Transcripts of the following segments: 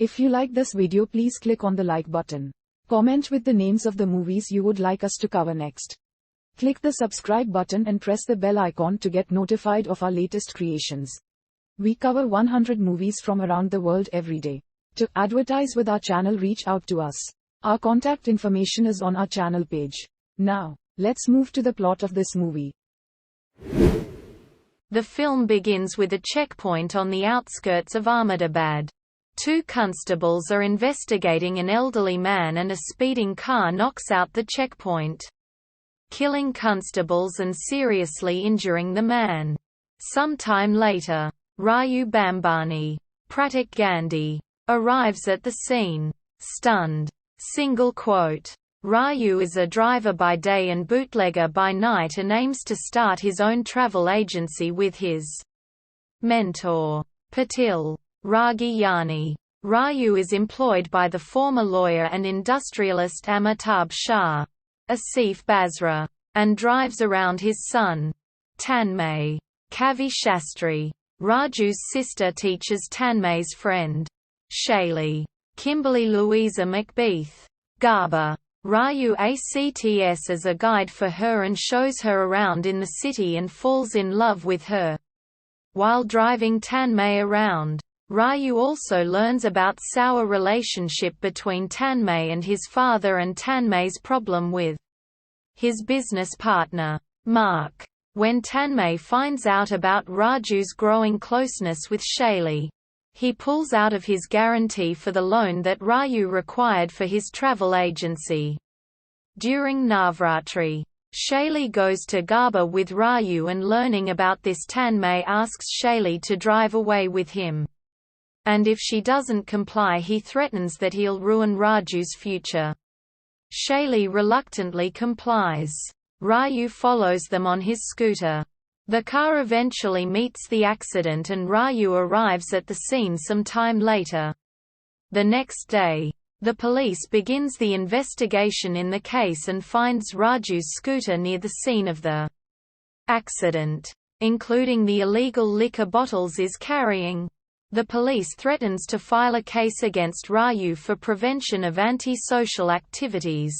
If you like this video, please click on the like button. Comment with the names of the movies you would like us to cover next. Click the subscribe button and press the bell icon to get notified of our latest creations. We cover 100 movies from around the world every day. To advertise with our channel, reach out to us. Our contact information is on our channel page. Now, let's move to the plot of this movie. The film begins with a checkpoint on the outskirts of Ahmedabad. Two constables are investigating an elderly man and a speeding car knocks out the checkpoint, killing constables and seriously injuring the man. Sometime later, Raju Bambani, Pratik Gandhi, arrives at the scene. Stunned. Single quote. Raju is a driver by day and bootlegger by night and aims to start his own travel agency with his mentor, Patil Raghiyani. Raju is employed by the former lawyer and industrialist Amitabh Shah, Asif Basra, and drives around his son, Tanmay. Kavi Shastri, Raju's sister, teaches Tanmay's friend, Shaili, Kimberley Louisa McBeath, Garba. Raju acts as a guide for her and shows her around in the city and falls in love with her. While driving Tanmay around, Raju also learns about sour relationship between Tanmay and his father and Tanmay's problem with his business partner, Mark. When Tanmay finds out about Raju's growing closeness with Shaili, he pulls out of his guarantee for the loan that Raju required for his travel agency. During Navratri, Shaili goes to Garba with Raju, and learning about this, Tanmay asks Shaili to drive away with him. And if she doesn't comply, he threatens that he'll ruin Raju's future. Shaili reluctantly complies. Raju follows them on his scooter. The car eventually meets the accident and Raju arrives at the scene some time later. The next day, the police begins the investigation in the case and finds Raju's scooter near the scene of the accident, including the illegal liquor bottles is carrying. The police threatens to file a case against Raju for prevention of anti-social activities.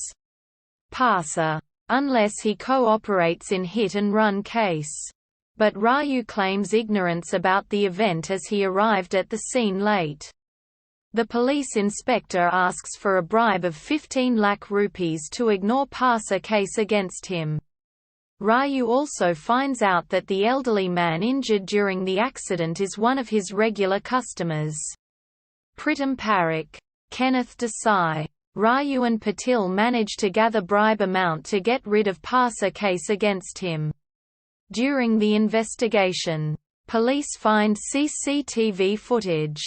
Pasa, unless he cooperates in hit-and-run case. But Raju claims ignorance about the event as he arrived at the scene late. The police inspector asks for a bribe of 15 lakh rupees to ignore Pasa case against him. Raju also finds out that the elderly man injured during the accident is one of his regular customers. Pritam Parekh, Kenneth Desai, Raju and Patil manage to gather bribe amount to get rid of Pasa case against him. During the investigation, police find CCTV footage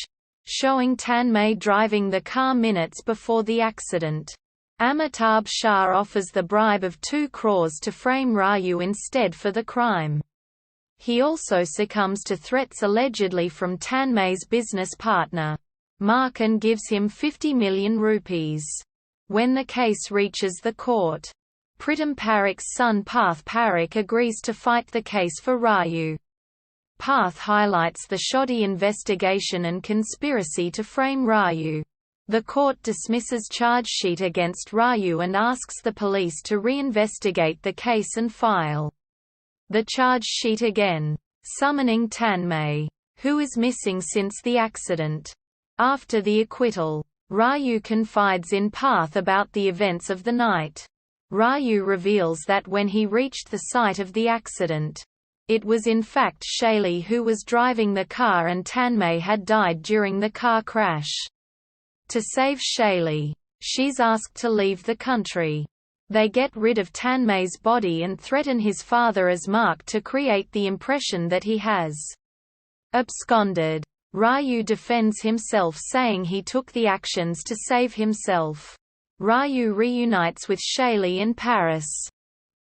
showing Tanmay driving the car minutes before the accident. Amitabh Shah offers the bribe of 2 crores to frame Raju instead for the crime. He also succumbs to threats allegedly from Tanmay's business partner, Mark, and gives him 50 million rupees. When the case reaches the court, Pritam Parekh's son Parth Parekh agrees to fight the case for Raju. Parth highlights the shoddy investigation and conspiracy to frame Raju. The court dismisses charge sheet against Raju and asks the police to reinvestigate the case and file the charge sheet again, summoning Tanmay, who is missing since the accident. After the acquittal, Raju confides in Parth about the events of the night. Raju reveals that when he reached the site of the accident, it was in fact Shaili who was driving the car and Tanmay had died during the car crash. To save Shaili, she's asked to leave the country. They get rid of Tanmay's body and threaten his father as Mark to create the impression that he has absconded. Raju defends himself, saying he took the actions to save himself. Raju reunites with Shaili in Paris.